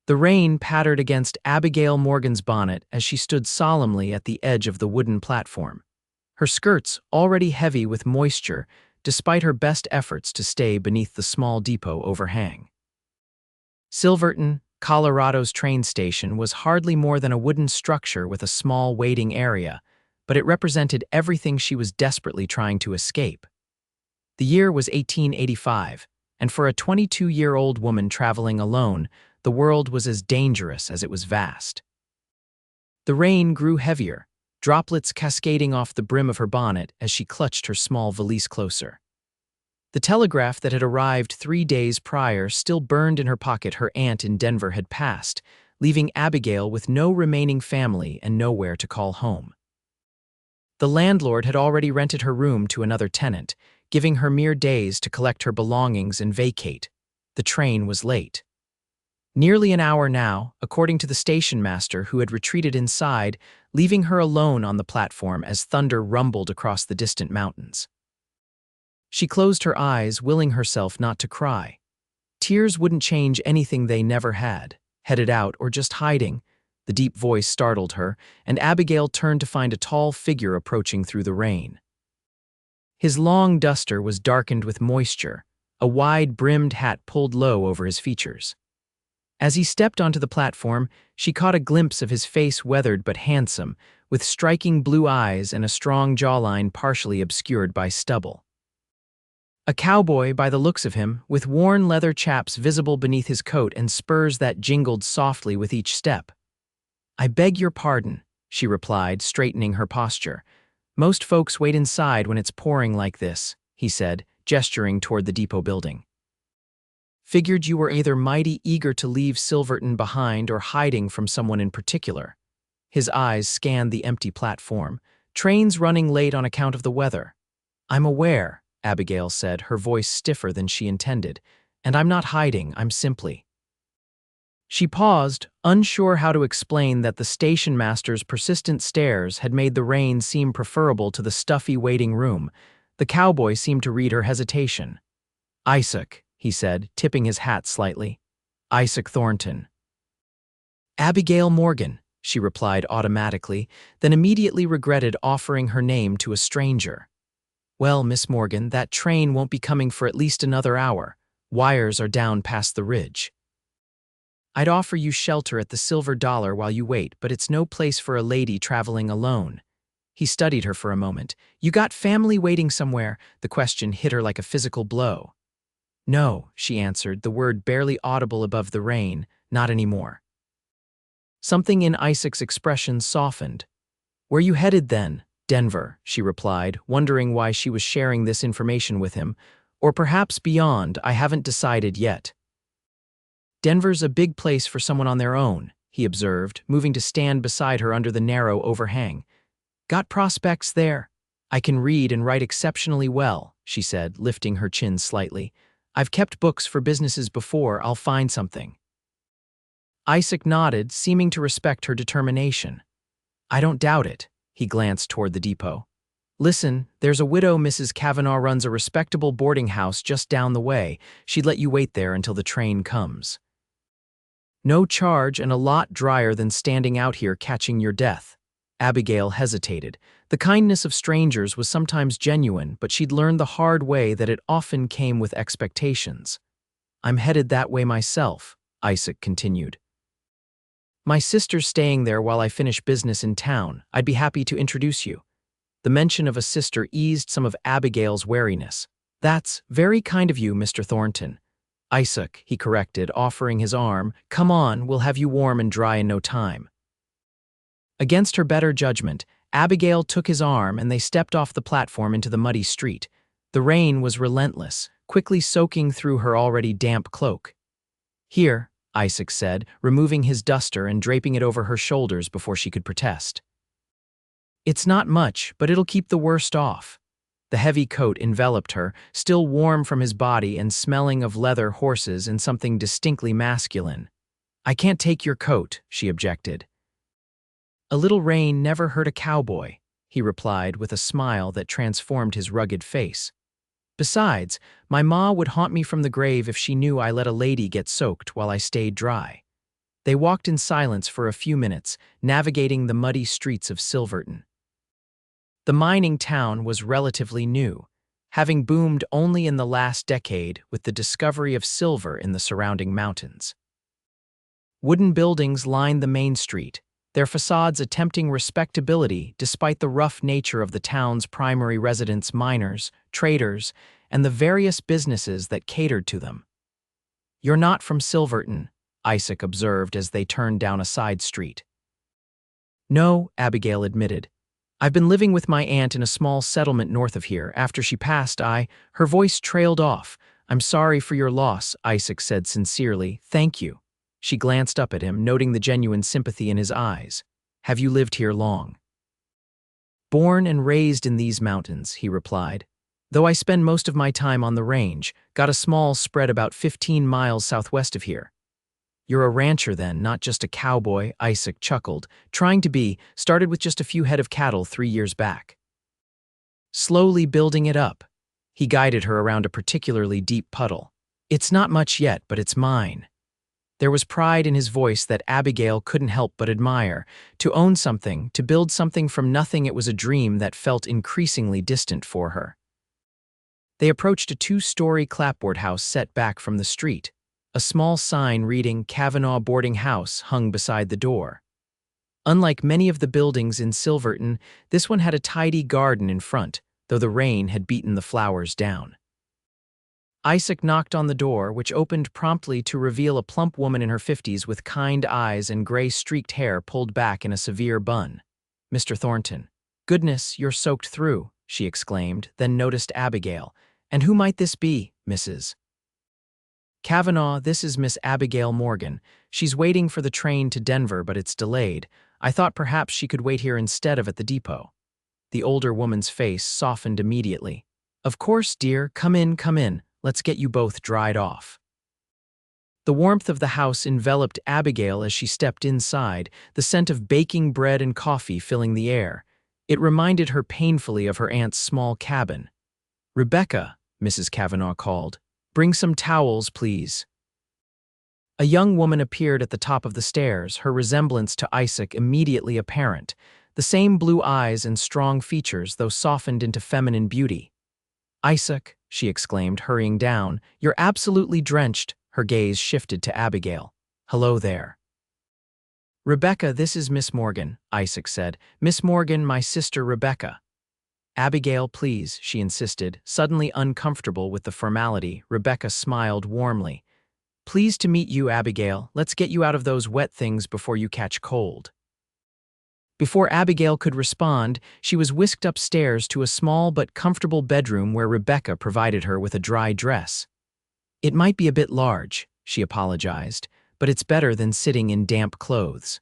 The rain pattered against Abigail Morgan's bonnet as she stood solemnly at the edge of the wooden platform. Her skirts already heavy with moisture, despite her best efforts to stay beneath the small depot overhang. Silverton, Colorado's train station was hardly more than a wooden structure with a small waiting area, but it represented everything she was desperately trying to escape. The year was 1885, and for a 22-year-old woman traveling alone, the world was as dangerous as it was vast. The rain grew heavier, droplets cascading off the brim of her bonnet as she clutched her small valise closer. The telegraph that had arrived 3 days prior still burned in her pocket. Her aunt in Denver had passed, leaving Abigail with no remaining family and nowhere to call home. The landlord had already rented her room to another tenant, giving her mere days to collect her belongings and vacate. The train was late. Nearly an hour now, according to the station master who had retreated inside, leaving her alone on the platform as thunder rumbled across the distant mountains. She closed her eyes, willing herself not to cry. Tears wouldn't change anything they never had, headed out or just hiding. The deep voice startled her, and Abigail turned to find a tall figure approaching through the rain. His long duster was darkened with moisture, a wide-brimmed hat pulled low over his features. As he stepped onto the platform, she caught a glimpse of his face, weathered but handsome, with striking blue eyes and a strong jawline partially obscured by stubble. A cowboy by the looks of him, with worn leather chaps visible beneath his coat and spurs that jingled softly with each step. "I beg your pardon," she replied, straightening her posture. "Most folks wait inside when it's pouring like this," he said, gesturing toward the depot building. "Figured you were either mighty eager to leave Silverton behind or hiding from someone in particular." His eyes scanned the empty platform. "Trains running late on account of the weather." "I'm aware," Abigail said, her voice stiffer than she intended. "And I'm not hiding, I'm simply—" She paused, unsure how to explain that the station master's persistent stares had made the rain seem preferable to the stuffy waiting room. The cowboy seemed to read her hesitation. "Isaac," he said, tipping his hat slightly. "Isaac Thornton." "Abigail Morgan," she replied automatically, then immediately regretted offering her name to a stranger. "Well, Miss Morgan, that train won't be coming for at least another hour. Wires are down past the ridge. I'd offer you shelter at the Silver Dollar while you wait, but it's no place for a lady traveling alone." He studied her for a moment. "You got family waiting somewhere?" The question hit her like a physical blow. "No," she answered, the word barely audible above the rain. "Not anymore." Something in Isaac's expression softened. "Where you headed then?" "Denver," she replied, wondering why she was sharing this information with him. "Or perhaps beyond, I haven't decided yet." "Denver's a big place for someone on their own," he observed, moving to stand beside her under the narrow overhang. "Got prospects there?" "I can read and write exceptionally well," she said, lifting her chin slightly. "I've kept books for businesses before. I'll find something." Isaac nodded, seeming to respect her determination. "I don't doubt it." He glanced toward the depot. "Listen, there's a widow, Mrs. Kavanaugh, runs a respectable boarding house just down the way. She'd let you wait there until the train comes. No charge and a lot drier than standing out here catching your death." Abigail hesitated. The kindness of strangers was sometimes genuine, but she'd learned the hard way that it often came with expectations. "I'm headed that way myself," Isaac continued. "My sister's staying there while I finish business in town. I'd be happy to introduce you." The mention of a sister eased some of Abigail's wariness. "That's very kind of you, Mr. Thornton." "Isaac," he corrected, offering his arm. "Come on, we'll have you warm and dry in no time." Against her better judgment, Abigail took his arm and they stepped off the platform into the muddy street. The rain was relentless, quickly soaking through her already damp cloak. "Here," Isaac said, removing his duster and draping it over her shoulders before she could protest. "It's not much, but it'll keep the worst off." The heavy coat enveloped her, still warm from his body and smelling of leather, horses, and something distinctly masculine. "I can't take your coat," she objected. "A little rain never hurt a cowboy," he replied with a smile that transformed his rugged face. "Besides, my ma would haunt me from the grave if she knew I let a lady get soaked while I stayed dry." They walked in silence for a few minutes, navigating the muddy streets of Silverton. The mining town was relatively new, having boomed only in the last decade with the discovery of silver in the surrounding mountains. Wooden buildings lined the main street, their facades attempting respectability despite the rough nature of the town's primary residents, miners, traders, and the various businesses that catered to them. "You're not from Silverton," Isaac observed as they turned down a side street. "No," Abigail admitted. "I've been living with my aunt in a small settlement north of here. After she passed, Her voice trailed off. "I'm sorry for your loss," Isaac said sincerely. "Thank you." She glanced up at him, noting the genuine sympathy in his eyes. "Have you lived here long?" "Born and raised in these mountains," he replied. "Though I spend most of my time on the range, got a small spread about 15 miles southwest of here." "You're a rancher then, not just a cowboy," Isaac chuckled. Started with just a few head of cattle 3 years back. "Slowly building it up." He guided her around a particularly deep puddle. "It's not much yet, but it's mine." There was pride in his voice that Abigail couldn't help but admire. To own something, to build something from nothing, it was a dream that felt increasingly distant for her. They approached a 2-story clapboard house set back from the street. A small sign reading "Kavanaugh Boarding House" hung beside the door. Unlike many of the buildings in Silverton, this one had a tidy garden in front, though the rain had beaten the flowers down. Isaac knocked on the door, which opened promptly to reveal a plump woman in her 50s with kind eyes and gray-streaked hair pulled back in a severe bun. "Mr. Thornton." "Goodness, you're soaked through," she exclaimed, then noticed Abigail. "And who might this be, Mrs. Kavanaugh? This is Miss Abigail Morgan. She's waiting for the train to Denver, but it's delayed. I thought perhaps she could wait here instead of at the depot." The older woman's face softened immediately. "Of course, dear, come in, come in. Let's get you both dried off." The warmth of the house enveloped Abigail as she stepped inside, the scent of baking bread and coffee filling the air. It reminded her painfully of her aunt's small cabin. "Rebecca," Mrs. Kavanaugh called, "bring some towels, please." A young woman appeared at the top of the stairs, her resemblance to Isaac immediately apparent. The same blue eyes and strong features, though softened into feminine beauty. "Isaac," she exclaimed, hurrying down, "you're absolutely drenched." Her gaze shifted to Abigail. "Hello there." "Rebecca, this is Miss Morgan," Isaac said. "Miss Morgan, my sister Rebecca." "Abigail, please," she insisted, suddenly uncomfortable with the formality. Rebecca smiled warmly. "Pleased to meet you, Abigail. Let's get you out of those wet things before you catch cold." Before Abigail could respond, she was whisked upstairs to a small but comfortable bedroom where Rebecca provided her with a dry dress. "It might be a bit large," she apologized, "but it's better than sitting in damp clothes."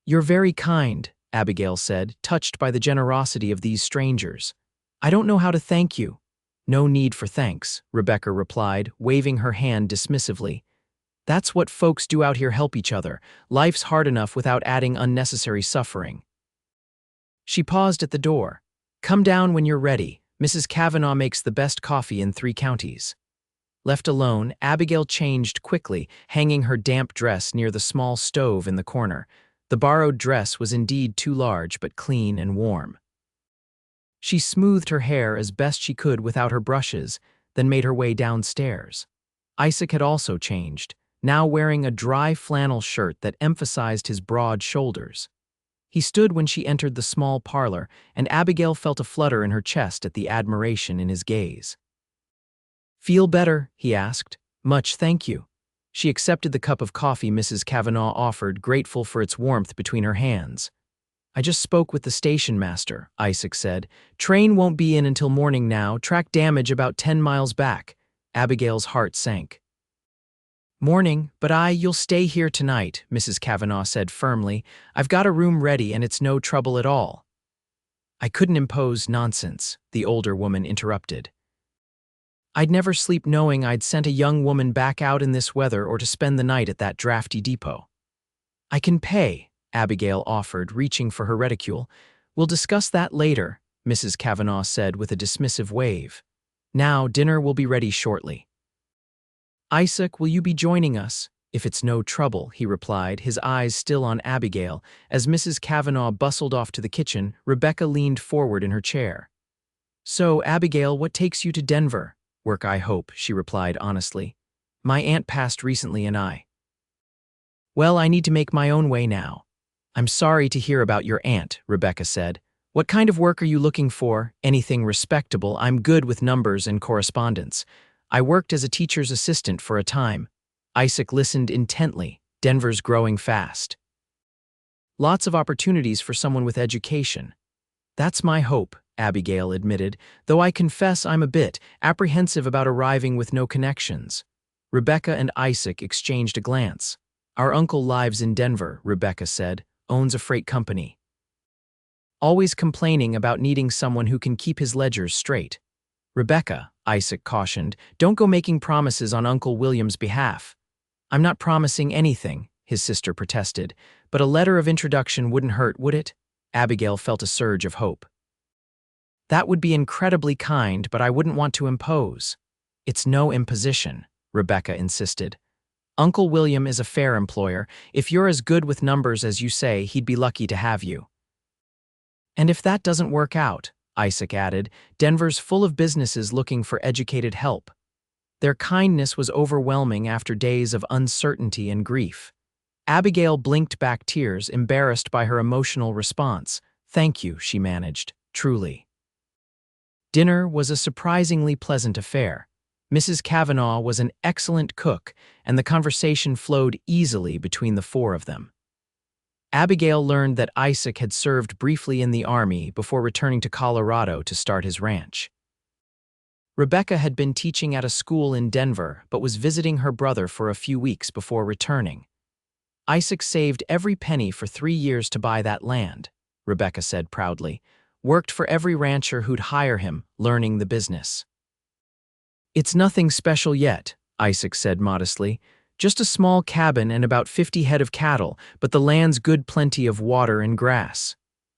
"You're very kind," Abigail said, touched by the generosity of these strangers. "I don't know how to thank you." "No need for thanks," Rebecca replied, waving her hand dismissively. "That's what folks do out here, help each other. Life's hard enough without adding unnecessary suffering." She paused at the door. "Come down when you're ready. Mrs. Kavanaugh makes the best coffee in 3 counties. Left alone, Abigail changed quickly, hanging her damp dress near the small stove in the corner. The borrowed dress was indeed too large, but clean and warm. She smoothed her hair as best she could without her brushes, then made her way downstairs. Isaac had also changed, now wearing a dry flannel shirt that emphasized his broad shoulders. He stood when she entered the small parlor, and Abigail felt a flutter in her chest at the admiration in his gaze. "Feel better?" he asked. "Much, thank you." She accepted the cup of coffee Mrs. Kavanaugh offered, grateful for its warmth between her hands. "I just spoke with the station master," Isaac said. "Train won't be in until morning now. Track damage about 10 miles back." Abigail's heart sank. "Morning, but you'll stay here tonight," Mrs. Kavanaugh said firmly. "I've got a room ready and it's no trouble at all." "I couldn't impose nonsense," the older woman interrupted. "I'd never sleep knowing I'd sent a young woman back out in this weather or to spend the night at that drafty depot." "I can pay," Abigail offered, reaching for her reticule. "We'll discuss that later," Mrs. Kavanaugh said with a dismissive wave. "Now, dinner will be ready shortly." "Isaac, will you be joining us?" "If it's no trouble," he replied, his eyes still on Abigail. As Mrs. Kavanaugh bustled off to the kitchen, Rebecca leaned forward in her chair. "So, Abigail, what takes you to Denver?" "Work, I hope," she replied honestly. "My aunt passed recently and well, I need to make my own way now." "I'm sorry to hear about your aunt," Rebecca said. "What kind of work are you looking for?" "Anything respectable. I'm good with numbers and correspondence. I worked as a teacher's assistant for a time." Isaac listened intently. "Denver's growing fast. Lots of opportunities for someone with education." "That's my hope," Abigail admitted, "though I confess I'm a bit apprehensive about arriving with no connections." Rebecca and Isaac exchanged a glance. "Our uncle lives in Denver," Rebecca said, "owns a freight company. Always complaining about needing someone who can keep his ledgers straight." "Rebecca," Isaac cautioned, "don't go making promises on Uncle William's behalf." "I'm not promising anything," his sister protested, "but a letter of introduction wouldn't hurt, would it?" Abigail felt a surge of hope. "That would be incredibly kind, but I wouldn't want to impose." "It's no imposition," Rebecca insisted. "Uncle William is a fair employer. If you're as good with numbers as you say, he'd be lucky to have you." "And if that doesn't work out," Isaac added, "Denver's full of businesses looking for educated help." Their kindness was overwhelming after days of uncertainty and grief. Abigail blinked back tears, embarrassed by her emotional response. "Thank you," she managed, "truly." Dinner was a surprisingly pleasant affair. Mrs. Kavanaugh was an excellent cook, and the conversation flowed easily between the four of them. Abigail learned that Isaac had served briefly in the Army before returning to Colorado to start his ranch. Rebecca had been teaching at a school in Denver but was visiting her brother for a few weeks before returning. "Isaac saved every penny for 3 years to buy that land," Rebecca said proudly. "Worked for every rancher who'd hire him, learning the business." "It's nothing special yet," Isaac said modestly. "Just a small cabin and about 50 head of cattle, but the land's good plenty of water and grass."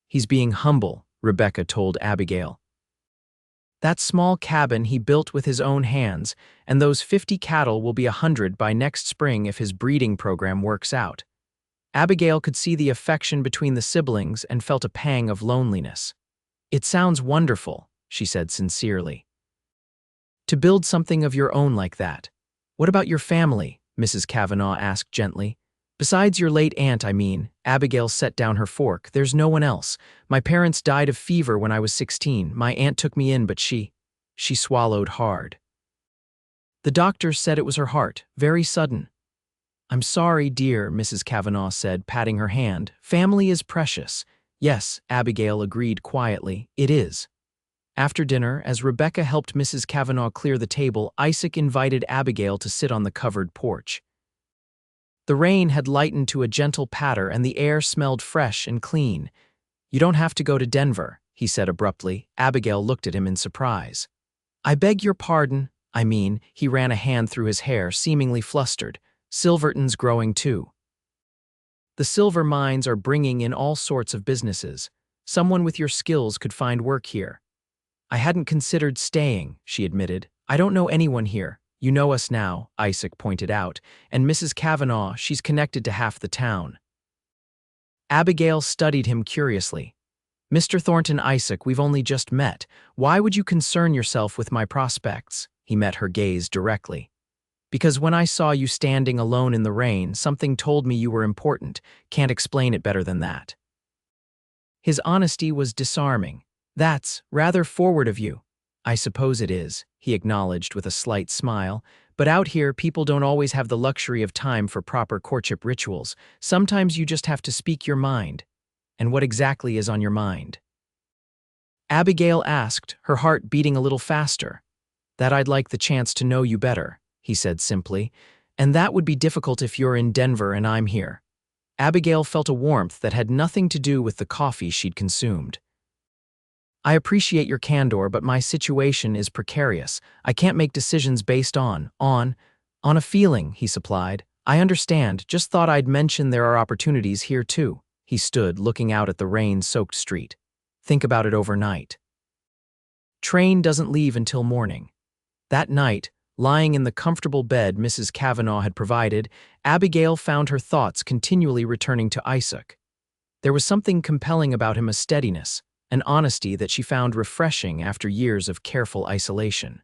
"He's being humble," Rebecca told Abigail. "That small cabin he built with his own hands, and those 50 cattle will be 100 by next spring if his breeding program works out." Abigail could see the affection between the siblings and felt a pang of loneliness. "It sounds wonderful," she said sincerely. "To build something of your own like that. What about your family?" Mrs. Kavanaugh asked gently. "Besides your late aunt, I mean." Abigail set down her fork. "There's no one else. My parents died of fever when I was 16. My aunt took me in, but she swallowed hard. The doctor said it was her heart, very sudden." "I'm sorry, dear," Mrs. Kavanaugh said, patting her hand. "Family is precious." "Yes," Abigail agreed quietly, "it is." After dinner, as Rebecca helped Mrs. Kavanaugh clear the table, Isaac invited Abigail to sit on the covered porch. The rain had lightened to a gentle patter and the air smelled fresh and clean. "You don't have to go to Denver," he said abruptly. Abigail looked at him in surprise. "I beg your pardon. He ran a hand through his hair, seemingly flustered. "Silverton's growing too. The silver mines are bringing in all sorts of businesses. Someone with your skills could find work here." "I hadn't considered staying," she admitted. "I don't know anyone here." "You know us now," Isaac pointed out, "and Mrs. Kavanaugh, she's connected to half the town." Abigail studied him curiously. "Mr. Thornton, Isaac, we've only just met. Why would you concern yourself with my prospects?" He met her gaze directly. "Because when I saw you standing alone in the rain, something told me you were important. Can't explain it better than that." His honesty was disarming. "That's rather forward of you." "I suppose it is," he acknowledged with a slight smile. "But out here, people don't always have the luxury of time for proper courtship rituals. Sometimes you just have to speak your mind." "And what exactly is on your mind?" Abigail asked, her heart beating a little faster. "That I'd like the chance to know you better," he said simply. "And that would be difficult if you're in Denver and I'm here." Abigail felt a warmth that had nothing to do with the coffee she'd consumed. "I appreciate your candor, but my situation is precarious. I can't make decisions based on a feeling," he supplied. "I understand, just thought I'd mention there are opportunities here too." He stood, looking out at the rain-soaked street. "Think about it overnight. Train doesn't leave until morning." That night, Lying in the comfortable bed Mrs. Kavanaugh had provided, Abigail found her thoughts continually returning to Isaac. There was something compelling about him, a steadiness, an honesty that she found refreshing after years of careful isolation.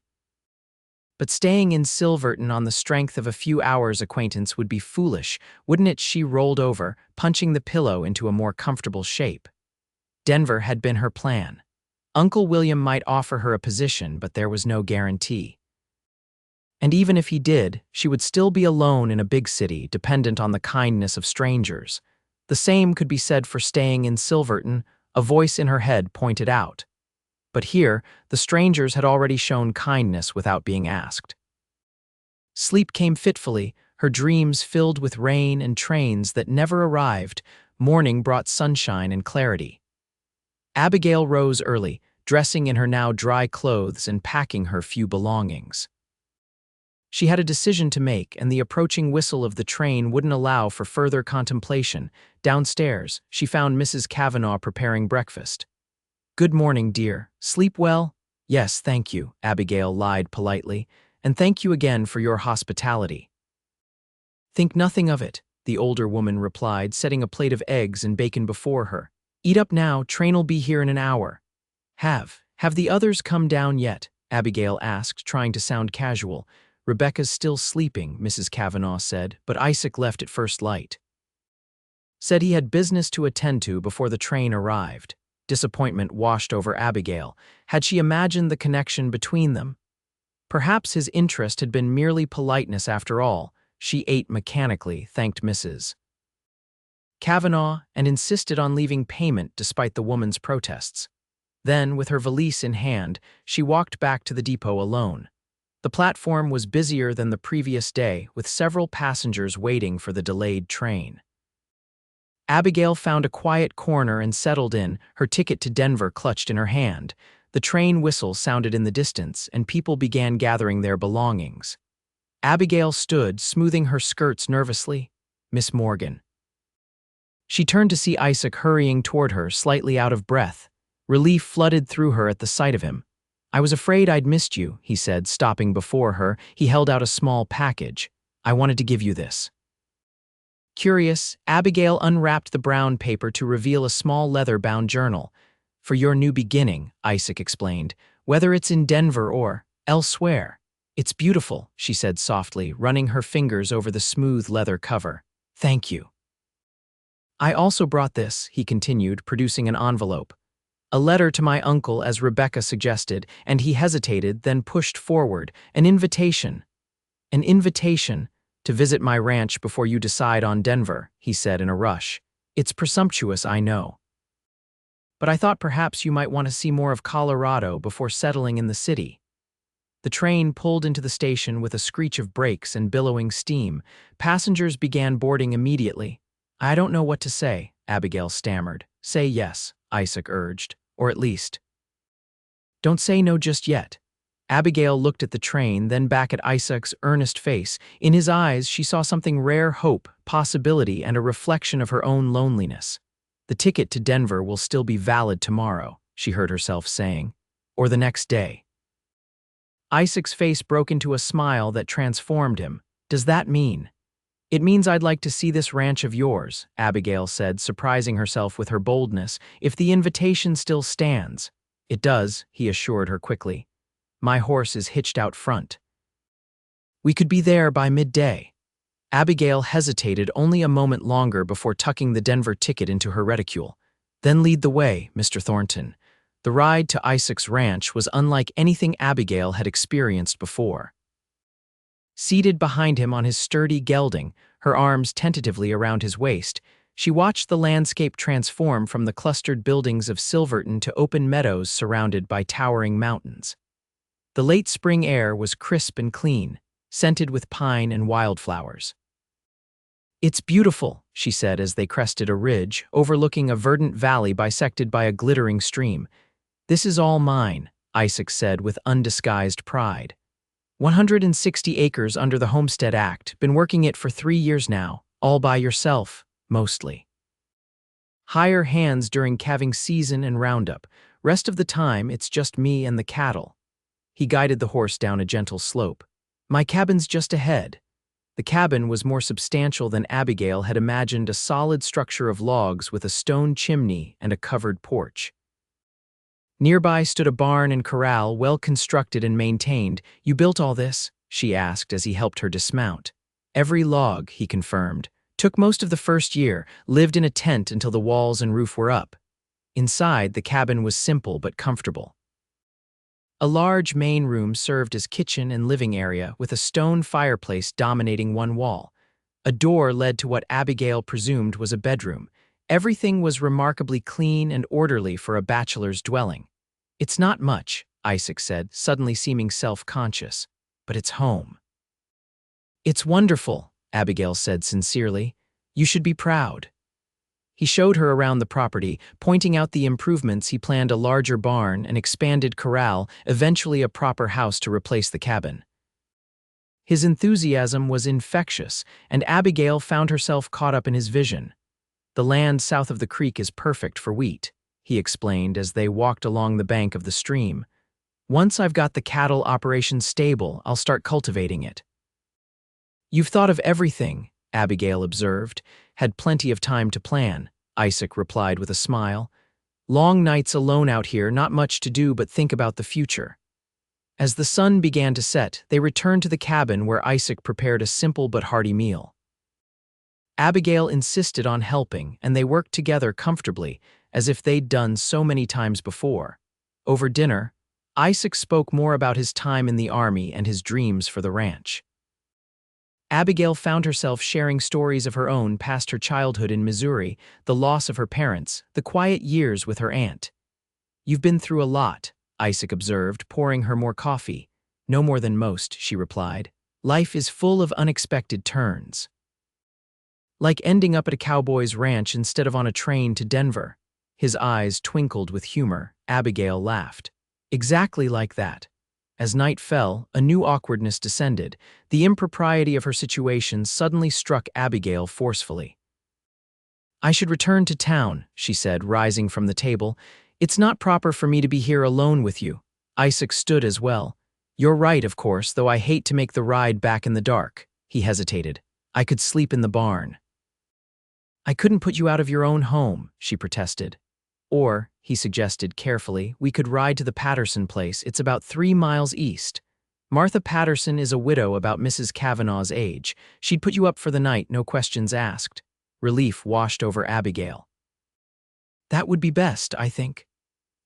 But staying in Silverton on the strength of a few hours' acquaintance would be foolish, wouldn't it? She rolled over, punching the pillow into a more comfortable shape. Denver had been her plan. Uncle William might offer her a position, but there was no guarantee. And even if he did, she would still be alone in a big city, dependent on the kindness of strangers. The same could be said for staying in Silverton, a voice in her head pointed out. But here, the strangers had already shown kindness without being asked. Sleep came fitfully, her dreams filled with rain and trains that never arrived. Morning brought sunshine and clarity. Abigail rose early, dressing in her now dry clothes and packing her few belongings. She had a decision to make, and the approaching whistle of the train wouldn't allow for further contemplation. Downstairs, she found Mrs. Kavanaugh preparing breakfast. "Good morning, dear. Sleep well?" "Yes, thank you," Abigail lied politely, "and thank you again for your hospitality." "Think nothing of it," the older woman replied, setting a plate of eggs and bacon before her. "Eat up now, train'll be here in an hour." Have the others come down yet?" Abigail asked, trying to sound casual. "Rebecca's still sleeping," Mrs. Kavanaugh said, "but Isaac left at first light. Said he had business to attend to before the train arrived." Disappointment washed over Abigail. Had she imagined the connection between them? Perhaps his interest had been merely politeness after all. She ate mechanically, thanked Mrs. Kavanaugh, and insisted on leaving payment despite the woman's protests. Then, with her valise in hand, she walked back to the depot alone. The platform was busier than the previous day, with several passengers waiting for the delayed train. Abigail found a quiet corner and settled in, her ticket to Denver clutched in her hand. The train whistle sounded in the distance, and people began gathering their belongings. Abigail stood, smoothing her skirts nervously. "Miss Morgan." She turned to see Isaac hurrying toward her, slightly out of breath. Relief flooded through her at the sight of him. "I was afraid I'd missed you," he said, stopping before her. He held out a small package. "I wanted to give you this." Curious, Abigail unwrapped the brown paper to reveal a small leather-bound journal. "For your new beginning," Isaac explained, "whether it's in Denver or elsewhere." "It's beautiful," she said softly, running her fingers over the smooth leather cover. "Thank you." "I also brought this," he continued, producing an envelope. "A letter to my uncle, as Rebecca suggested," and he hesitated, then pushed forward. "An invitation." "An invitation to visit my ranch before you decide on Denver," he said in a rush. "It's presumptuous, I know. But I thought perhaps you might want to see more of Colorado before settling in the city." The train pulled into the station with a screech of brakes and billowing steam. Passengers began boarding immediately. "I don't know what to say," Abigail stammered. "Say yes," Isaac urged. "Or at least, don't say no just yet." Abigail looked at the train, then back at Isaac's earnest face. In his eyes, she saw something rare: hope, possibility, and a reflection of her own loneliness. "The ticket to Denver will still be valid tomorrow," she heard herself saying. "Or the next day." Isaac's face broke into a smile that transformed him. "Does that mean?" "It means I'd like to see this ranch of yours," Abigail said, surprising herself with her boldness. "If the invitation still stands." "It does," he assured her quickly. "My horse is hitched out front. We could be there by midday." Abigail hesitated only a moment longer before tucking the Denver ticket into her reticule. "Then lead the way, Mr. Thornton." The ride to Isaac's ranch was unlike anything Abigail had experienced before. Seated behind him on his sturdy gelding, her arms tentatively around his waist, she watched the landscape transform from the clustered buildings of Silverton to open meadows surrounded by towering mountains. The late spring air was crisp and clean, scented with pine and wildflowers. "It's beautiful," she said as they crested a ridge, overlooking a verdant valley bisected by a glittering stream. "This is all mine," Isaac said with undisguised pride. 160 acres under the Homestead Act, been working it for 3 years now, all by yourself, mostly. Hire hands during calving season and roundup. Rest of the time, it's just me and the cattle." He guided the horse down a gentle slope. My cabin's just ahead. The cabin was more substantial than Abigail had imagined, a solid structure of logs with a stone chimney and a covered porch. Nearby stood a barn and corral, well constructed and maintained. You built all this? She asked as he helped her dismount. Every log, he confirmed. Took most of the first year, lived in a tent until the walls and roof were up. Inside, the cabin was simple but comfortable. A large main room served as kitchen and living area, with a stone fireplace dominating one wall. A door led to what Abigail presumed was a bedroom. Everything was remarkably clean and orderly for a bachelor's dwelling. It's not much, Isaac said, suddenly seeming self-conscious, but it's home. It's wonderful, Abigail said sincerely. You should be proud. He showed her around the property, pointing out the improvements. He planned a larger barn, an expanded corral, eventually a proper house to replace the cabin. His enthusiasm was infectious, and Abigail found herself caught up in his vision. The land south of the creek is perfect for wheat, he explained as they walked along the bank of the stream. Once I've got the cattle operation stable, I'll start cultivating it. You've thought of everything, Abigail observed. Had plenty of time to plan, Isaac replied with a smile. Long nights alone out here, not much to do but think about the future. As the sun began to set, they returned to the cabin where Isaac prepared a simple but hearty meal. Abigail insisted on helping, and they worked together comfortably, as if they'd done so many times before. Over dinner, Isaac spoke more about his time in the army and his dreams for the ranch. Abigail found herself sharing stories of her own past, her childhood in Missouri, the loss of her parents, the quiet years with her aunt. You've been through a lot, Isaac observed, pouring her more coffee. No more than most, she replied. Life is full of unexpected turns. Like ending up at a cowboy's ranch instead of on a train to Denver. His eyes twinkled with humor. Abigail laughed. Exactly like that. As night fell, a new awkwardness descended. The impropriety of her situation suddenly struck Abigail forcefully. I should return to town, she said, rising from the table. It's not proper for me to be here alone with you. Isaac stood as well. You're right, of course, though I hate to make the ride back in the dark. He hesitated. I could sleep in the barn. I couldn't put you out of your own home, she protested. Or, he suggested carefully, we could ride to the Patterson place. It's about 3 miles east. Martha Patterson is a widow about Mrs. Kavanaugh's age. She'd put you up for the night, no questions asked. Relief washed over Abigail. That would be best, I think.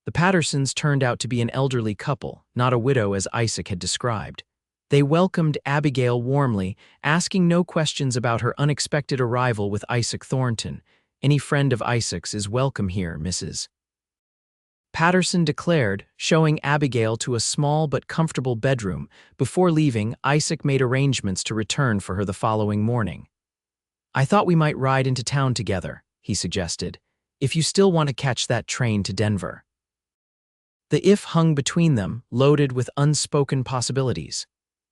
The Pattersons turned out to be an elderly couple, not a widow as Isaac had described. They welcomed Abigail warmly, asking no questions about her unexpected arrival with Isaac Thornton. Any friend of Isaac's is welcome here, Mrs. Patterson declared, showing Abigail to a small but comfortable bedroom. Before leaving, Isaac made arrangements to return for her the following morning. I thought we might ride into town together, he suggested, if you still want to catch that train to Denver. The if hung between them, loaded with unspoken possibilities.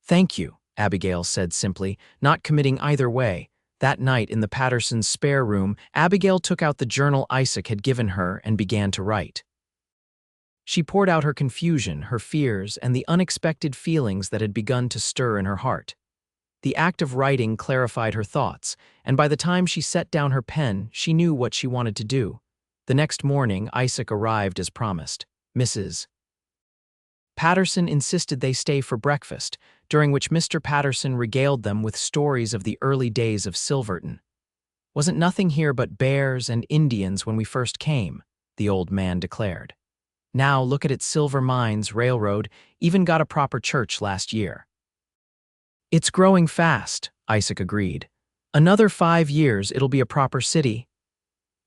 Thank you, Abigail said simply, not committing either way. That night in the Pattersons' spare room, Abigail took out the journal Isaac had given her and began to write. She poured out her confusion, her fears, and the unexpected feelings that had begun to stir in her heart. The act of writing clarified her thoughts, and by the time she set down her pen, she knew what she wanted to do. The next morning, Isaac arrived as promised. Mrs. Patterson insisted they stay for breakfast, during which Mr. Patterson regaled them with stories of the early days of Silverton. Wasn't nothing here but bears and Indians when we first came, the old man declared. Now look at its silver mines, railroad, even got a proper church last year. It's growing fast, Isaac agreed. Another 5 years it'll be a proper city.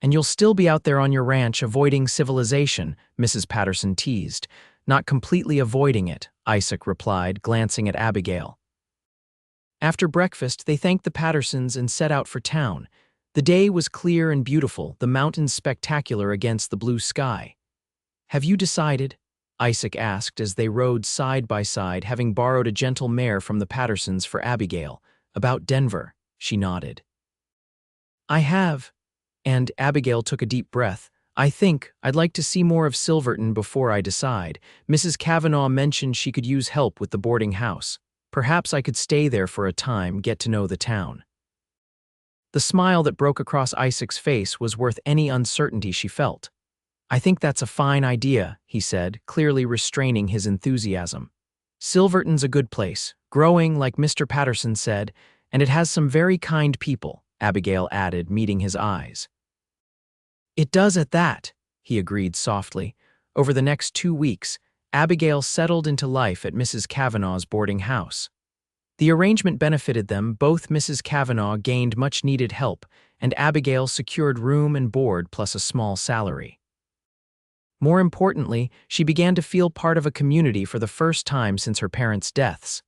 And you'll still be out there on your ranch avoiding civilization, Mrs. Patterson teased. Not completely avoiding it, Isaac replied, glancing at Abigail. After breakfast, they thanked the Pattersons and set out for town. The day was clear and beautiful, the mountains spectacular against the blue sky. Have you decided? Isaac asked as they rode side by side, having borrowed a gentle mare from the Pattersons for Abigail. About Denver, she nodded. I have. And Abigail took a deep breath. I think I'd like to see more of Silverton before I decide. Mrs. Kavanaugh mentioned she could use help with the boarding house. Perhaps I could stay there for a time, get to know the town. The smile that broke across Isaac's face was worth any uncertainty she felt. I think that's a fine idea, he said, clearly restraining his enthusiasm. Silverton's a good place, growing, like Mr. Patterson said, and it has some very kind people, Abigail added, meeting his eyes. It does at that, he agreed softly. Over the next 2 weeks, Abigail settled into life at Mrs. Kavanaugh's boarding house. The arrangement benefited them. Both Mrs. Kavanaugh gained much-needed help, and Abigail secured room and board plus a small salary. More importantly, she began to feel part of a community for the first time since her parents' deaths.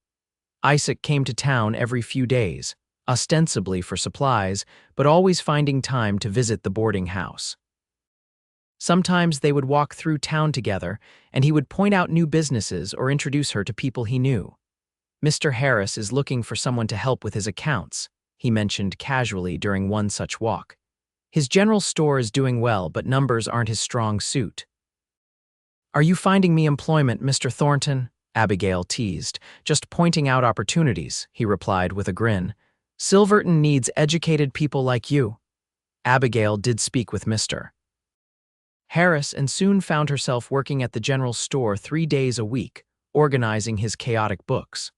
Isaac came to town every few days, ostensibly for supplies, but always finding time to visit the boarding house. Sometimes they would walk through town together, and he would point out new businesses or introduce her to people he knew. Mr. Harris is looking for someone to help with his accounts, he mentioned casually during one such walk. His general store is doing well, but numbers aren't his strong suit. Are you finding me employment, Mr. Thornton? Abigail teased. Just pointing out opportunities, he replied with a grin. Silverton needs educated people like you. Abigail did speak with Mr. Harris and soon found herself working at the general store 3 days a week, organizing his chaotic books.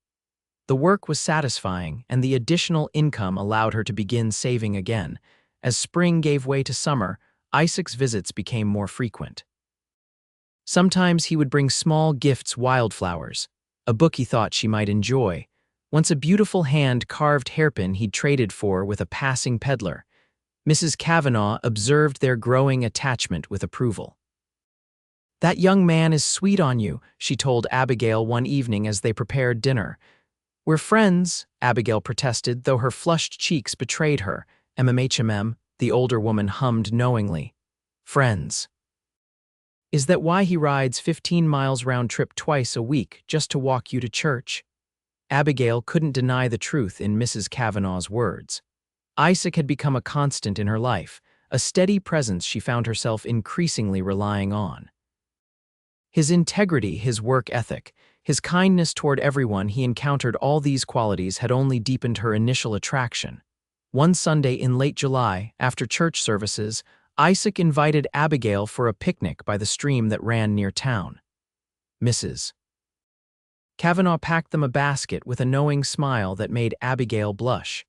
The work was satisfying, and the additional income allowed her to begin saving again. As spring gave way to summer, Isaac's visits became more frequent. Sometimes he would bring small gifts, wildflowers, a book he thought she might enjoy, once a beautiful hand-carved hairpin he'd traded for with a passing peddler. Mrs. Kavanaugh observed their growing attachment with approval. That young man is sweet on you, she told Abigail one evening as they prepared dinner. We're friends, Abigail protested, though her flushed cheeks betrayed her. MMHMM, the older woman hummed knowingly. Friends. Is that why he rides 15 miles round trip twice a week just to walk you to church? Abigail couldn't deny the truth in Mrs. Kavanaugh's words. Isaac had become a constant in her life, a steady presence she found herself increasingly relying on. His integrity, his work ethic, his kindness toward everyone he encountered, all these qualities had only deepened her initial attraction. One Sunday in late July, after church services, Isaac invited Abigail for a picnic by the stream that ran near town. Mrs. Kavanaugh packed them a basket with a knowing smile that made Abigail blush.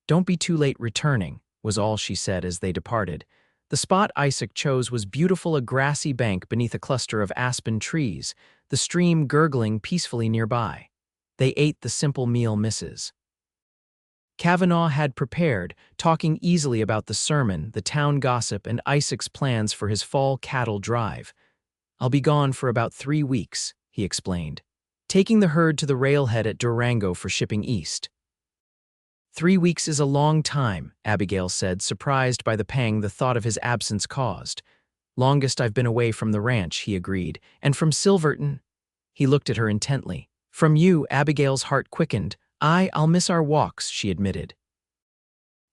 Don't be too late returning, was all she said as they departed. The spot Isaac chose was beautiful, a grassy bank beneath a cluster of aspen trees, the stream gurgling peacefully nearby. They ate the simple meal Mrs. Kavanaugh had prepared, talking easily about the sermon, the town gossip, and Isaac's plans for his fall cattle drive. I'll be gone for about 3 weeks, he explained, taking the herd to the railhead at Durango for shipping east. 3 weeks is a long time, Abigail said, surprised by the pang the thought of his absence caused. Longest I've been away from the ranch, he agreed, and from Silverton. He looked at her intently. From you, Abigail's heart quickened. I'll miss our walks, she admitted.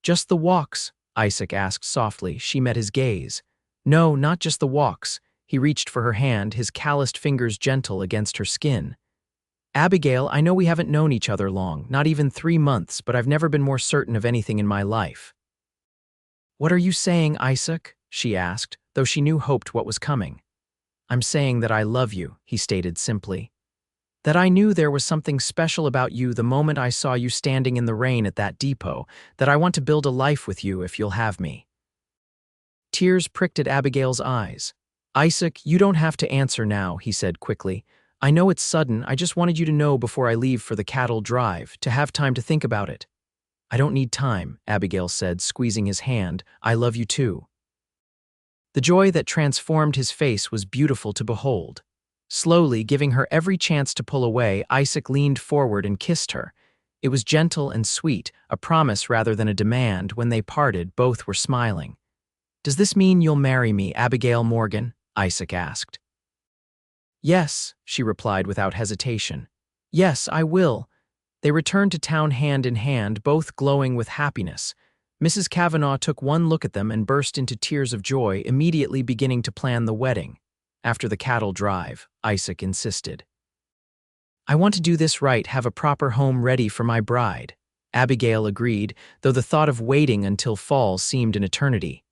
Just the walks? Isaac asked softly. She met his gaze. No, not just the walks. He reached for her hand, his calloused fingers gentle against her skin. Abigail, I know we haven't known each other long, not even 3 months, but I've never been more certain of anything in my life. What are you saying, Isaac? She asked, though she knew hoped what was coming. I'm saying that I love you, he stated simply. That I knew there was something special about you the moment I saw you standing in the rain at that depot, that I want to build a life with you if you'll have me. Tears pricked at Abigail's eyes. Isaac, you don't have to answer now, he said quickly. I know it's sudden, I just wanted you to know before I leave for the cattle drive, to have time to think about it. I don't need time, Abigail said, squeezing his hand. I love you too. The joy that transformed his face was beautiful to behold. Slowly, giving her every chance to pull away, Isaac leaned forward and kissed her. It was gentle and sweet, a promise rather than a demand. When they parted, both were smiling. Does this mean you'll marry me, Abigail Morgan? Isaac asked. Yes, she replied without hesitation. Yes, I will. They returned to town hand in hand, both glowing with happiness. Mrs. Kavanaugh took one look at them and burst into tears of joy, immediately beginning to plan the wedding. After the cattle drive, Isaac insisted. I want to do this right, have a proper home ready for my bride. Abigail agreed, though the thought of waiting until fall seemed an eternity.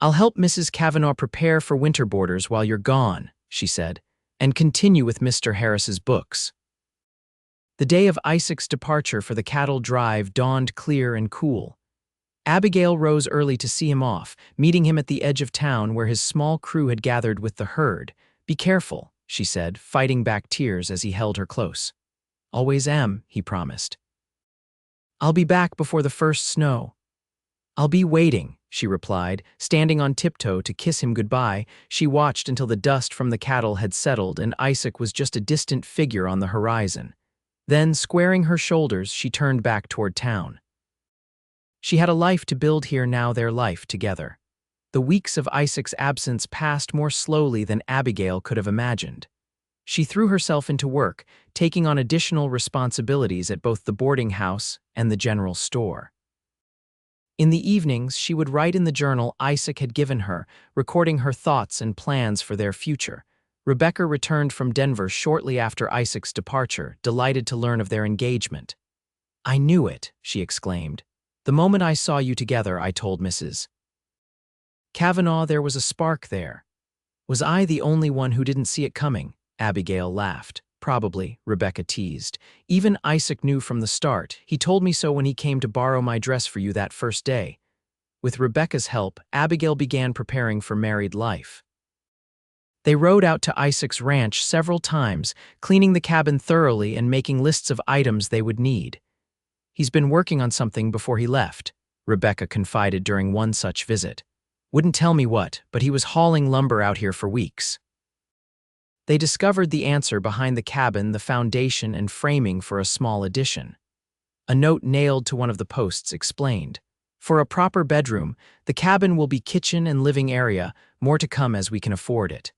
I'll help Mrs. Kavanaugh prepare for winter boarders while you're gone, she said, and continue with Mr. Harris's books. The day of Isaac's departure for the cattle drive dawned clear and cool. Abigail rose early to see him off, meeting him at the edge of town where his small crew had gathered with the herd. Be careful, she said, fighting back tears as he held her close. Always am, he promised. I'll be back before the first snow. I'll be waiting, she replied, standing on tiptoe to kiss him goodbye. She watched until the dust from the cattle had settled and Isaac was just a distant figure on the horizon. Then, squaring her shoulders, she turned back toward town. She had a life to build here now, their life together. The weeks of Isaac's absence passed more slowly than Abigail could have imagined. She threw herself into work, taking on additional responsibilities at both the boarding house and the general store. In the evenings, she would write in the journal Isaac had given her, recording her thoughts and plans for their future. Rebecca returned from Denver shortly after Isaac's departure, delighted to learn of their engagement. I knew it, she exclaimed. The moment I saw you together, I told Mrs. Kavanaugh there was a spark there. Was I the only one who didn't see it coming? Abigail laughed. Probably, Rebecca teased. Even Isaac knew from the start. He told me so when he came to borrow my dress for you that first day. With Rebecca's help, Abigail began preparing for married life. They rode out to Isaac's ranch several times, cleaning the cabin thoroughly and making lists of items they would need. He's been working on something before he left, Rebecca confided during one such visit. Wouldn't tell me what, but he was hauling lumber out here for weeks. They discovered the answer behind the cabin, the foundation and framing for a small addition. A note nailed to one of the posts explained, for a proper bedroom, the cabin will be kitchen and living area, more to come as we can afford it.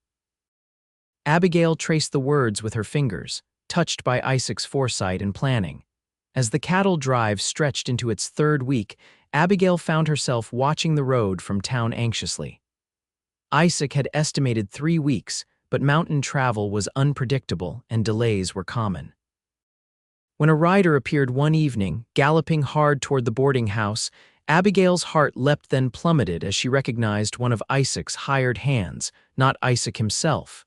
Abigail traced the words with her fingers, touched by Isaac's foresight and planning. As the cattle drive stretched into its third week, Abigail found herself watching the road from town anxiously. Isaac had estimated 3 weeks, but mountain travel was unpredictable and delays were common. When a rider appeared one evening, galloping hard toward the boarding house, Abigail's heart leapt then plummeted as she recognized one of Isaac's hired hands, not Isaac himself.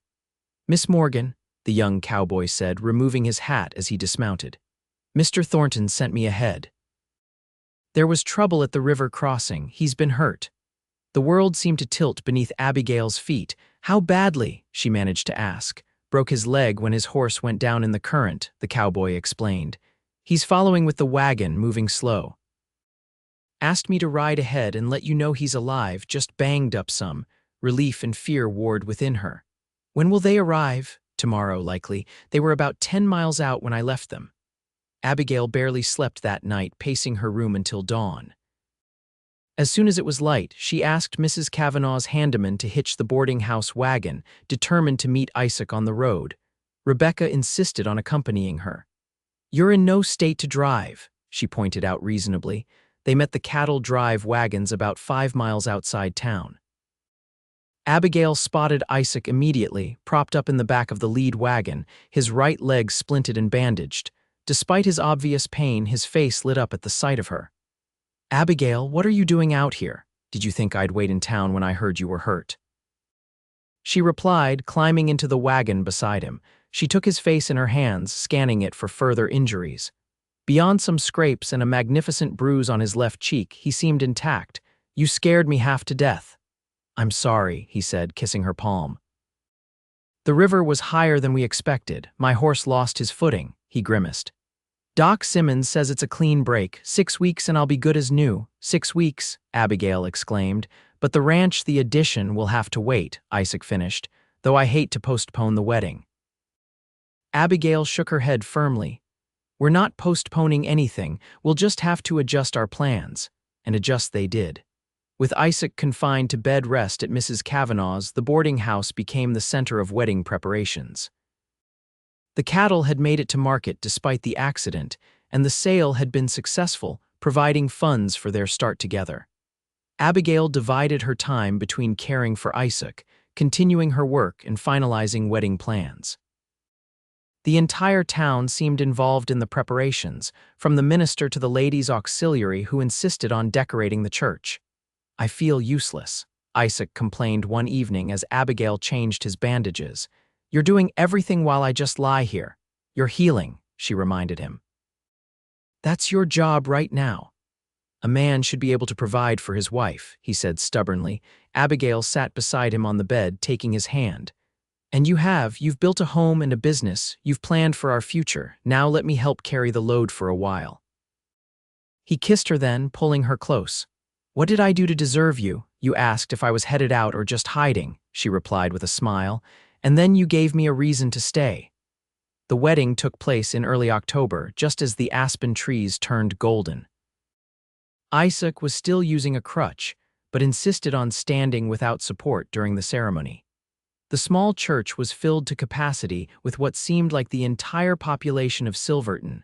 Miss Morgan, the young cowboy said, removing his hat as he dismounted. Mr. Thornton sent me ahead. There was trouble at the river crossing. He's been hurt. The world seemed to tilt beneath Abigail's feet. How badly? She managed to ask. Broke his leg when his horse went down in the current, the cowboy explained. He's following with the wagon, moving slow. Asked me to ride ahead and let you know he's alive, just banged up some. Relief and fear warred within her. When will they arrive? Tomorrow, likely. They were about 10 miles out when I left them. Abigail barely slept that night, pacing her room until dawn. As soon as it was light, she asked Mrs. Kavanaugh's handyman to hitch the boarding house wagon, determined to meet Isaac on the road. Rebecca insisted on accompanying her. You're in no state to drive, she pointed out reasonably. They met the cattle drive wagons about 5 miles outside town. Abigail spotted Isaac immediately, propped up in the back of the lead wagon, his right leg splinted and bandaged. Despite his obvious pain, his face lit up at the sight of her. Abigail, what are you doing out here? Did you think I'd wait in town when I heard you were hurt? She replied, climbing into the wagon beside him. She took his face in her hands, scanning it for further injuries. Beyond some scrapes and a magnificent bruise on his left cheek, he seemed intact. You scared me half to death. I'm sorry, he said, kissing her palm. The river was higher than we expected. My horse lost his footing, he grimaced. Doc Simmons says it's a clean break. 6 weeks and I'll be good as new. 6 weeks, Abigail exclaimed. But the ranch, the addition, will have to wait, Isaac finished, though I hate to postpone the wedding. Abigail shook her head firmly. We're not postponing anything. We'll just have to adjust our plans. And adjust they did. With Isaac confined to bed rest at Mrs. Kavanaugh's, the boarding house became the center of wedding preparations. The cattle had made it to market despite the accident, and the sale had been successful, providing funds for their start together. Abigail divided her time between caring for Isaac, continuing her work, and finalizing wedding plans. The entire town seemed involved in the preparations, from the minister to the ladies' auxiliary who insisted on decorating the church. "I feel useless," Isaac complained one evening as Abigail changed his bandages. "You're doing everything while I just lie here. You're healing," she reminded him. "That's your job right now. A man should be able to provide for his wife," he said stubbornly. Abigail sat beside him on the bed, taking his hand. "And you've built a home and a business, you've planned for our future. Now let me help carry the load for a while." He kissed her then, pulling her close. "What did I do to deserve you? You asked if I was headed out or just hiding," she replied with a smile, "and then you gave me a reason to stay." The wedding took place in early October, just as the aspen trees turned golden. Isaac was still using a crutch, but insisted on standing without support during the ceremony. The small church was filled to capacity with what seemed like the entire population of Silverton.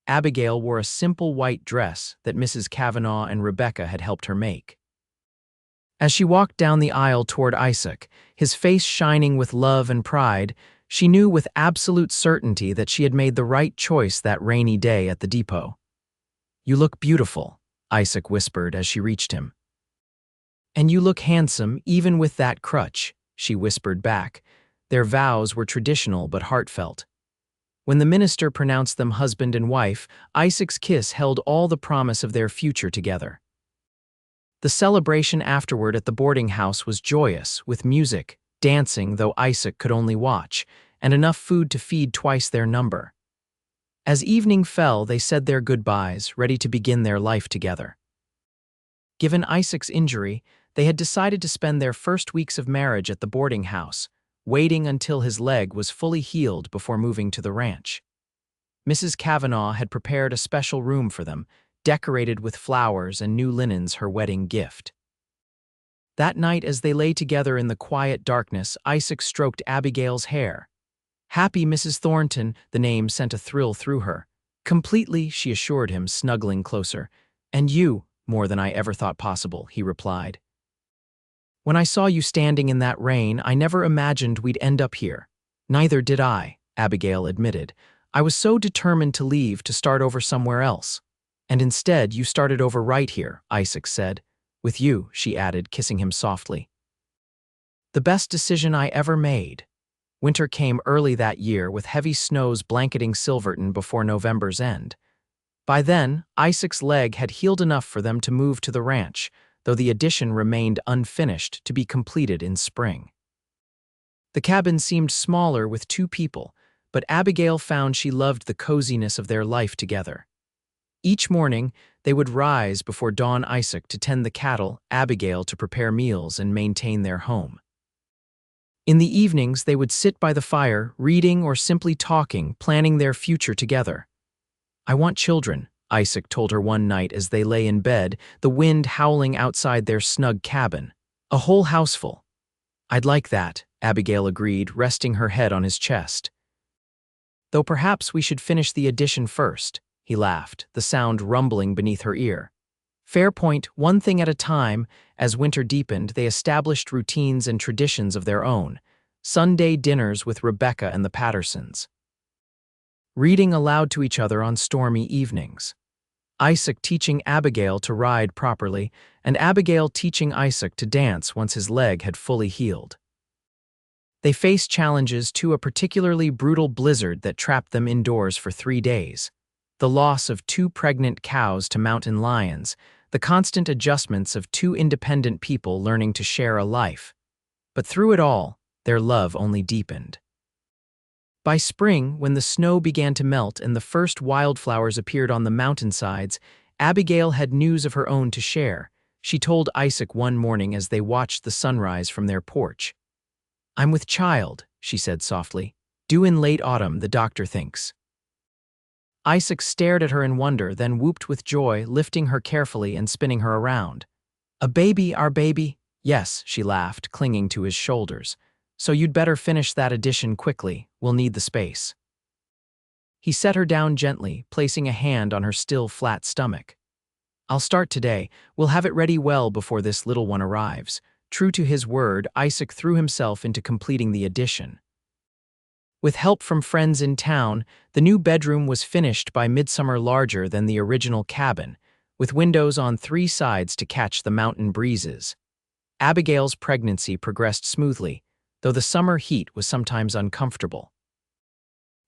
Abigail wore a simple white dress that Mrs. Kavanaugh and Rebecca had helped her make. As she walked down the aisle toward Isaac, his face shining with love and pride, she knew with absolute certainty that she had made the right choice that rainy day at the depot. "You look beautiful," Isaac whispered as she reached him. "And you look handsome even with that crutch," she whispered back. Their vows were traditional but heartfelt. When the minister pronounced them husband and wife, Isaac's kiss held all the promise of their future together. The celebration afterward at the boarding house was joyous, with music, dancing though Isaac could only watch, and enough food to feed twice their number. As evening fell, they said their goodbyes, ready to begin their life together. Given Isaac's injury, they had decided to spend their first weeks of marriage at the boarding house, waiting until his leg was fully healed before moving to the ranch. Mrs. Kavanaugh had prepared a special room for them, decorated with flowers and new linens, her wedding gift. That night, as they lay together in the quiet darkness, Isaac stroked Abigail's hair. "Happy Mrs. Thornton," the name sent a thrill through her. "Completely," she assured him, snuggling closer. "And you, more than I ever thought possible," he replied. "When I saw you standing in that rain, I never imagined we'd end up here." "Neither did I," Abigail admitted. "I was so determined to leave, to start over somewhere else. And instead, you started over right here," Isaac said. "With you," she added, kissing him softly. "The best decision I ever made." Winter came early that year, with heavy snows blanketing Silverton before November's end. By then, Isaac's leg had healed enough for them to move to the ranch, though the addition remained unfinished, to be completed in spring. The cabin seemed smaller with 2 people, but Abigail found she loved the coziness of their life together. Each morning, they would rise before dawn, Isaac to tend the cattle, Abigail to prepare meals and maintain their home. In the evenings, they would sit by the fire, reading or simply talking, planning their future together. "I want children," Isaac told her one night as they lay in bed, the wind howling outside their snug cabin. "A whole houseful." "I'd like that," Abigail agreed, resting her head on his chest. "Though perhaps we should finish the addition first," he laughed, the sound rumbling beneath her ear. "Fair point, one thing at a time." As winter deepened, they established routines and traditions of their own. Sunday dinners with Rebecca and the Pattersons. Reading aloud to each other on stormy evenings. Isaac teaching Abigail to ride properly, and Abigail teaching Isaac to dance once his leg had fully healed. They faced challenges too, a particularly brutal blizzard that trapped them indoors for 3 days. The loss of 2 pregnant cows to mountain lions, the constant adjustments of 2 independent people learning to share a life. But through it all, their love only deepened. By spring, when the snow began to melt and the first wildflowers appeared on the mountainsides, Abigail had news of her own to share. She told Isaac one morning as they watched the sunrise from their porch. "I'm with child," she said softly. "Due in late autumn, the doctor thinks." Isaac stared at her in wonder, then whooped with joy, lifting her carefully and spinning her around. "A baby, our baby?" "Yes," she laughed, clinging to his shoulders. "So you'd better finish that addition quickly. We'll need the space." He set her down gently, placing a hand on her still flat stomach. "I'll start today. We'll have it ready well before this little one arrives." True to his word, Isaac threw himself into completing the addition. With help from friends in town, the new bedroom was finished by midsummer larger than the original cabin, with windows on 3 sides to catch the mountain breezes. Abigail's pregnancy progressed smoothly, though the summer heat was sometimes uncomfortable.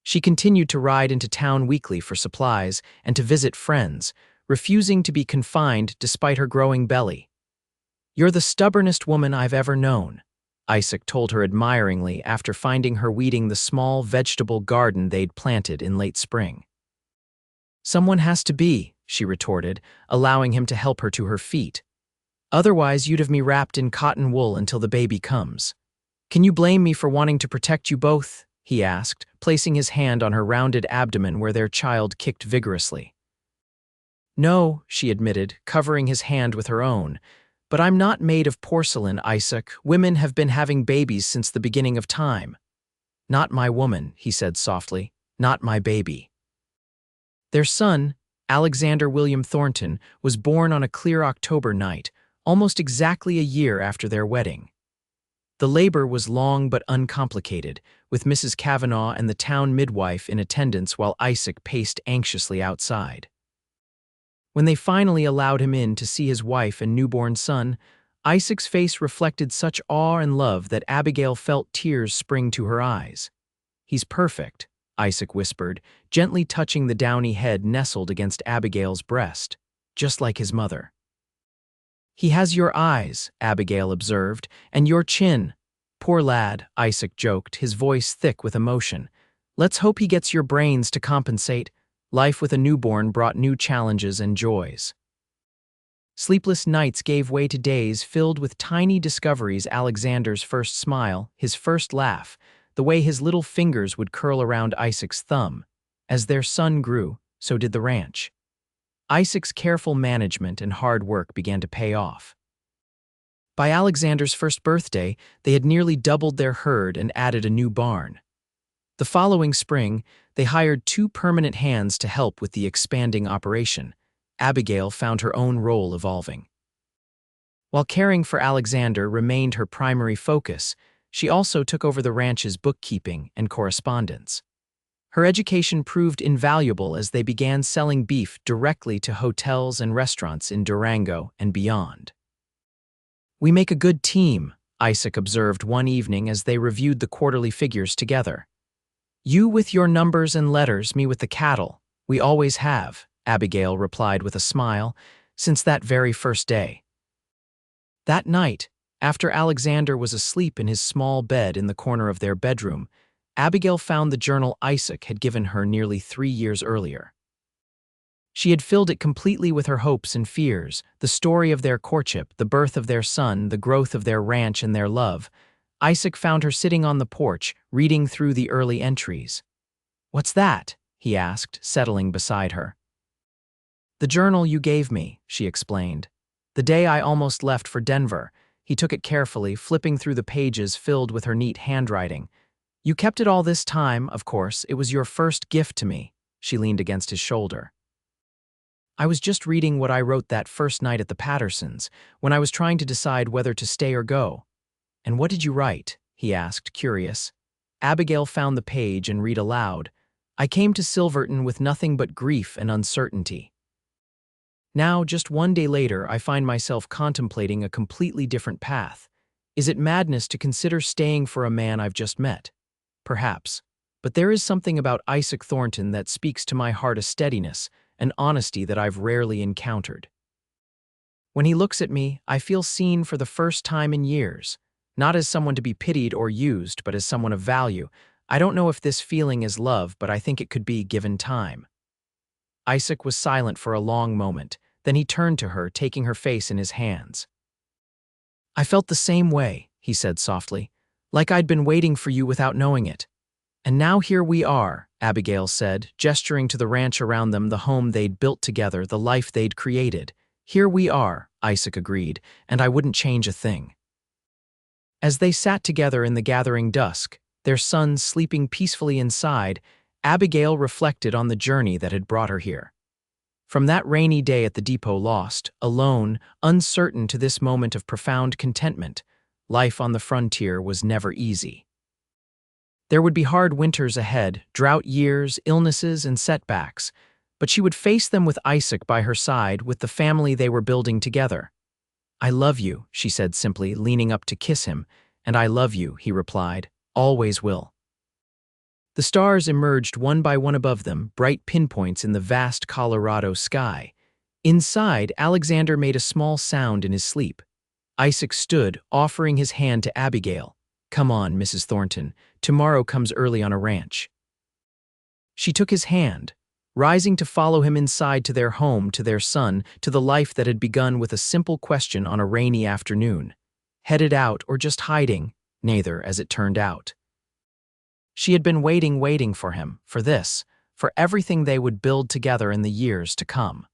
She continued to ride into town weekly for supplies and to visit friends, refusing to be confined despite her growing belly. "You're the stubbornest woman I've ever known," Isaac told her admiringly after finding her weeding the small vegetable garden they'd planted in late spring. "Someone has to be," she retorted, allowing him to help her to her feet. "Otherwise, you'd have me wrapped in cotton wool until the baby comes." "Can you blame me for wanting to protect you both?" he asked, placing his hand on her rounded abdomen where their child kicked vigorously. "No," she admitted, covering his hand with her own. "But I'm not made of porcelain, Isaac. Women have been having babies since the beginning of time." "Not my woman," he said softly. "Not my baby." Their son, Alexander William Thornton, was born on a clear October night, almost exactly a year after their wedding. The labor was long but uncomplicated, with Mrs. Kavanaugh and the town midwife in attendance while Isaac paced anxiously outside. When they finally allowed him in to see his wife and newborn son, Isaac's face reflected such awe and love that Abigail felt tears spring to her eyes. "He's perfect," Isaac whispered, gently touching the downy head nestled against Abigail's breast, "just like his mother." "He has your eyes," Abigail observed, "and your chin." "Poor lad," Isaac joked, his voice thick with emotion. "Let's hope he gets your brains to compensate." Life with a newborn brought new challenges and joys. Sleepless nights gave way to days filled with tiny discoveries: Alexander's first smile, his first laugh, the way his little fingers would curl around Isaac's thumb. As their son grew, so did the ranch. Isaac's careful management and hard work began to pay off. By Alexander's first birthday, they had nearly doubled their herd and added a new barn. The following spring, they hired 2 permanent hands to help with the expanding operation. Abigail found her own role evolving. While caring for Alexander remained her primary focus, she also took over the ranch's bookkeeping and correspondence. Her education proved invaluable as they began selling beef directly to hotels and restaurants in Durango and beyond. "We make a good team," Isaac observed one evening as they reviewed the quarterly figures together. "You with your numbers and letters, me with the cattle. We always have," Abigail replied with a smile, "since that very first day." That night, after Alexander was asleep in his small bed in the corner of their bedroom, Abigail found the journal Isaac had given her nearly 3 years earlier. She had filled it completely with her hopes and fears, the story of their courtship, the birth of their son, the growth of their ranch and their love. Isaac found her sitting on the porch, reading through the early entries. "What's that?" he asked, settling beside her. "The journal you gave me," she explained. "The day I almost left for Denver." He took it carefully, flipping through the pages filled with her neat handwriting. "You kept it all this time, of course. It was your first gift to me." She leaned against his shoulder. "I was just reading what I wrote that first night at the Pattersons, when I was trying to decide whether to stay or go." "And what did you write?" he asked, curious. Abigail found the page and read aloud. "I came to Silverton with nothing but grief and uncertainty. Now, just one day later, I find myself contemplating a completely different path. Is it madness to consider staying for a man I've just met? Perhaps. But there is something about Isaac Thornton that speaks to my heart, a steadiness, an honesty that I've rarely encountered. When he looks at me, I feel seen for the first time in years. Not as someone to be pitied or used, but as someone of value. I don't know if this feeling is love, but I think it could be, given time." Isaac was silent for a long moment. Then he turned to her, taking her face in his hands. "I felt the same way," he said softly, "like I'd been waiting for you without knowing it. And now here we are," Abigail said, gesturing to the ranch around them, the home they'd built together, the life they'd created. "Here we are," Isaac agreed, "and I wouldn't change a thing." As they sat together in the gathering dusk, their son sleeping peacefully inside, Abigail reflected on the journey that had brought her here. From that rainy day at the depot, lost, alone, uncertain, to this moment of profound contentment, life on the frontier was never easy. There would be hard winters ahead, drought years, illnesses, and setbacks, but she would face them with Isaac by her side, with the family they were building together. "I love you," she said simply, leaning up to kiss him. "And I love you," he replied. "Always will." The stars emerged one by one above them, bright pinpoints in the vast Colorado sky. Inside, Alexander made a small sound in his sleep. Isaac stood, offering his hand to Abigail. "Come on, Mrs. Thornton. Tomorrow comes early on a ranch." She took his hand, rising to follow him inside to their home, to their son, to the life that had begun with a simple question on a rainy afternoon. Headed out or just hiding? Neither, as it turned out. She had been waiting for him, for this, for everything they would build together in the years to come.